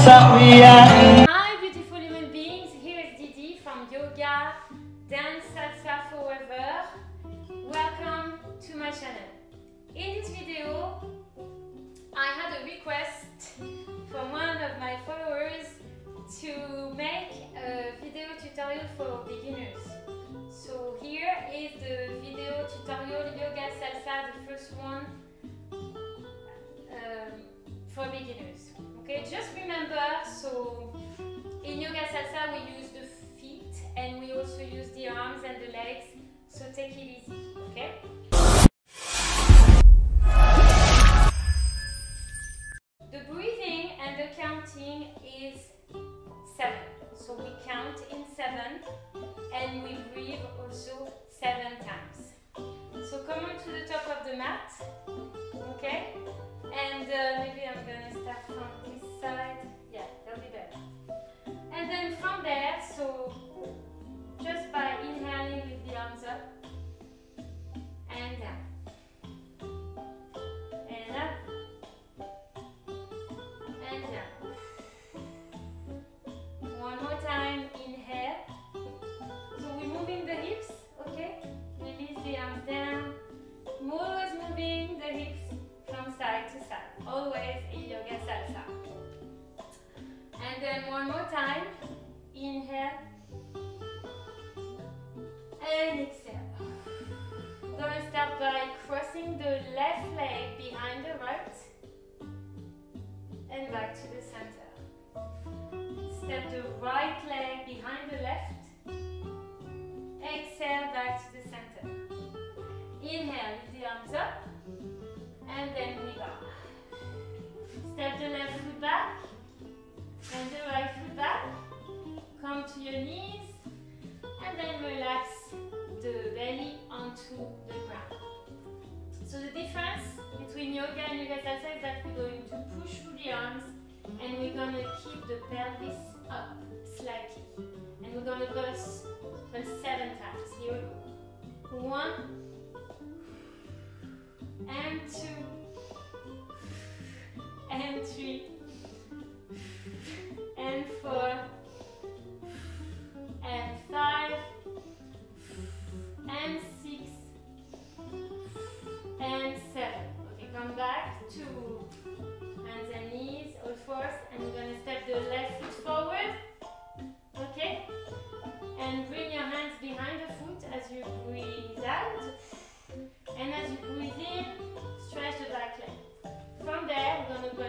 Hi beautiful human beings, here is Didi from Yoga Salsa Forever. Welcome to my channel. In this video, I had a request from one of my followers to make a video tutorial for beginners. So here is the video tutorial Yoga Salsa, the first one for beginners. Okay, just remember, so in Yoga Salsa we use the feet and we also use the arms and the legs, so take it easy, okay? The breathing and the counting is 7. So we count in 7 and we breathe also 7 times. So come on to the top of the mat, okay? And maybe I'm gonna start from this side. Yeah, that'll be better. And then from there, so just by inhaling with the arms up and down, and up and down. One more time, inhale. So we're moving the hips, okay? Release the arms down. I'm always moving the hips from side to side, always in Yoga Salsa. And then one more time, inhale and exhale. We're going to start by crossing the left leg behind the right and back to the center. Step the right leg behind the left. Exhale, back to the center. Inhale, lift the arms up. And then we go. Step the left foot back and the right foot back. Come to your knees and then relax the belly onto the ground. So the difference between yoga and Yoga Salsa is that we're going to push through the arms and we're going to keep the pelvis up slightly. And we're going to go 7 times. Here we go. 1 and 2 and 3 and 4 and 5 and 6 and 7. Okay, come back to hands and knees, all fours, and we're going to step the left foot forward. Okay? And bring your hands behind the foot as you breathe out. And as you breathe in, stretch the back leg. From there, we're going to go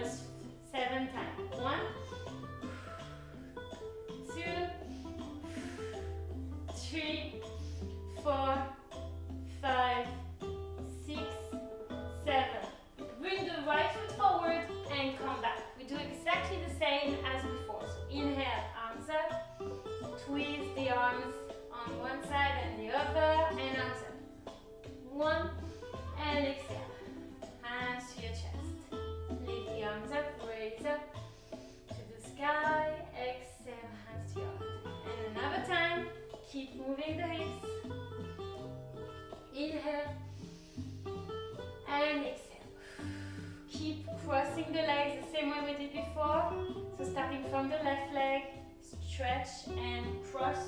7 times. 1, 2, 3, 4, 5, 6, 7. Bring the right foot forward and come back. We do exactly the same as before. So inhale, arms up, twist the arms on one side and the other, and arms up. 1 and exhale. Hands to your chest. Lift the arms up, raise up to the sky. Exhale, hands to your heart. And another time, keep moving the hips. Inhale and exhale. Keep crossing the legs the same way we did before. So starting from the left leg, stretch and cross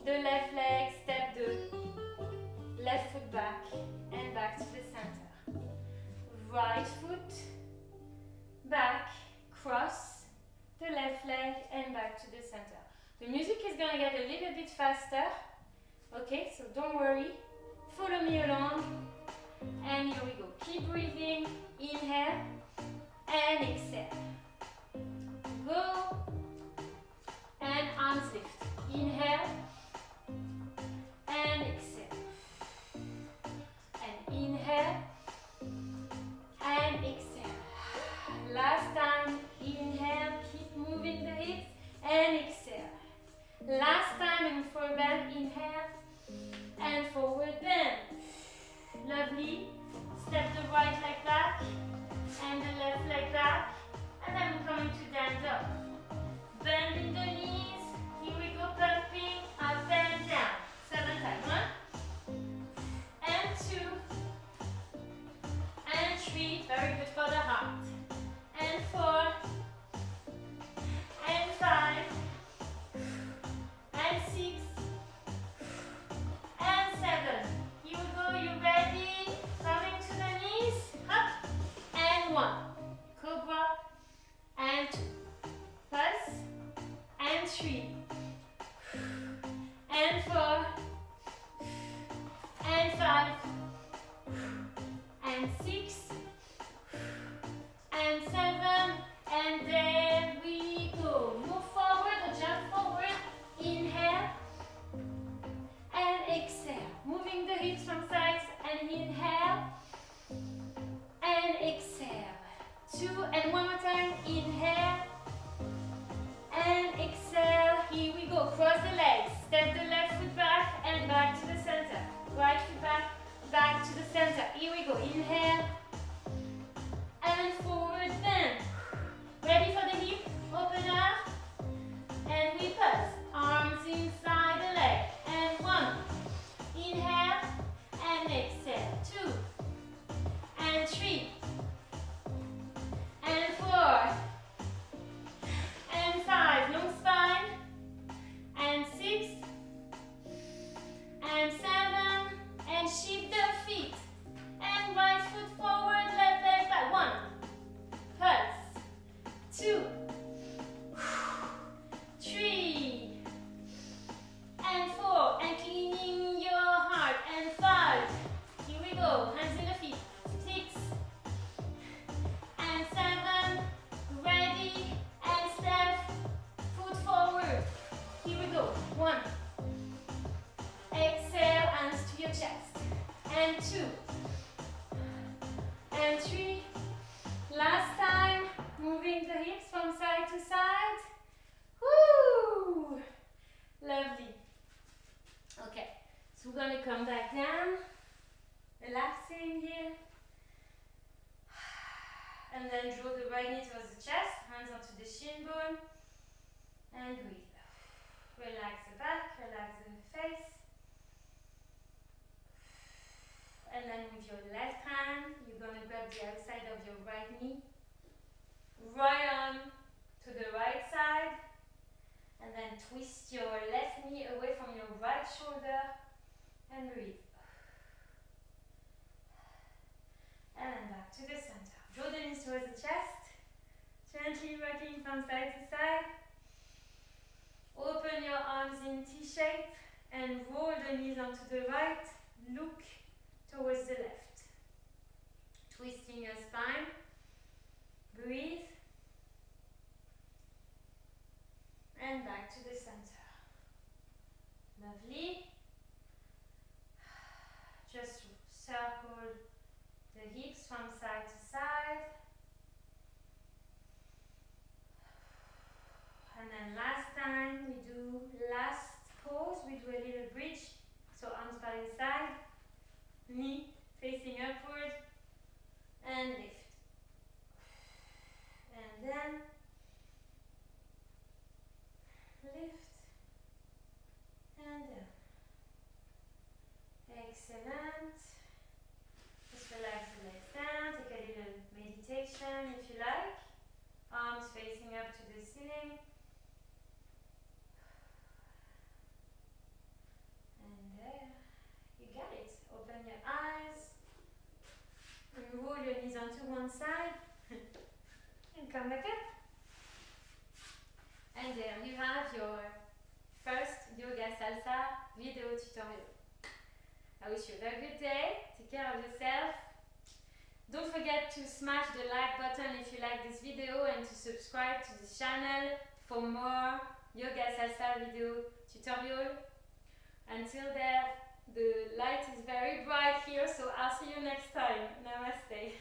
the left leg, step the left foot back and back to the center. Right foot back, cross the left leg and back to the center. The music is going to get a little bit faster. Okay, so don't worry. Follow me along. And here we go. Keep breathing. Inhale and exhale. Go and arms lift. Inhale and exhale. And inhale and exhale. Last time, inhale, keep moving the hips and exhale. Last time, and forward bend, inhale and forward bend. Lovely. Step the right leg back and the left leg back 3, and 4, and 5, and 6, and 7, and there we go. Move forward or jump forward. Inhale and exhale. Moving the hips from sides and inhale and exhale. 2 and one more time. Inhale and exhale. Here we go. Cross the legs. Step the left foot back and back to the center. Right foot back, back to the center. Here we go. Inhale and forward bend. Ready for the hip? Open up and we pulse. Arms inside the leg. And 1. Inhale and exhale. 2 and 3 and 4 and 5. Long spine. And 6 and 7 and shift the feet. And right foot forward, left leg back. 1. Pulse. 2. 3 and 4 and cleaning your heart. And 5. Here we go. Hands in the feet. 6 and 7. Ready and step. Foot forward. Here we go. 1. Exhale, hands to your chest. And 2 and 3. Last time. Moving the hips from side to side. Woo! Lovely. Okay, so we're going to come back down. Relaxing here. And then draw the right knee towards the chest. Hands onto the shin bone. And breathe. Relax the back, relax the face. And then with your left hand, you're going to grab the outside of your right knee. Right arm to the right side. And then twist your left knee away from your right shoulder. And breathe. And then back to the center. Draw the knees towards the chest. Gently rocking from side to side. Open your arms in T-shape and roll the knees onto the right. Look towards the left. Twisting your spine. Breathe. And back to the center. Lovely. Just circle the hips from side to side. And then last time we do last pose, we do a little bridge. So arms by the side, knee facing upward, and lift. And then lift and down. Excellent. Just relax the legs down. Take a little meditation if you like. Arms facing up to the ceiling. And there. You got it. Open your eyes. And roll your knees onto one side. And come back up. And there you have your first Yoga Salsa video tutorial. I wish you a very good day. Take care of yourself. Don't forget to smash the like button if you like this video and to subscribe to this channel for more Yoga Salsa video tutorial. Until then, the light is very bright here, so I'll see you next time. Namaste.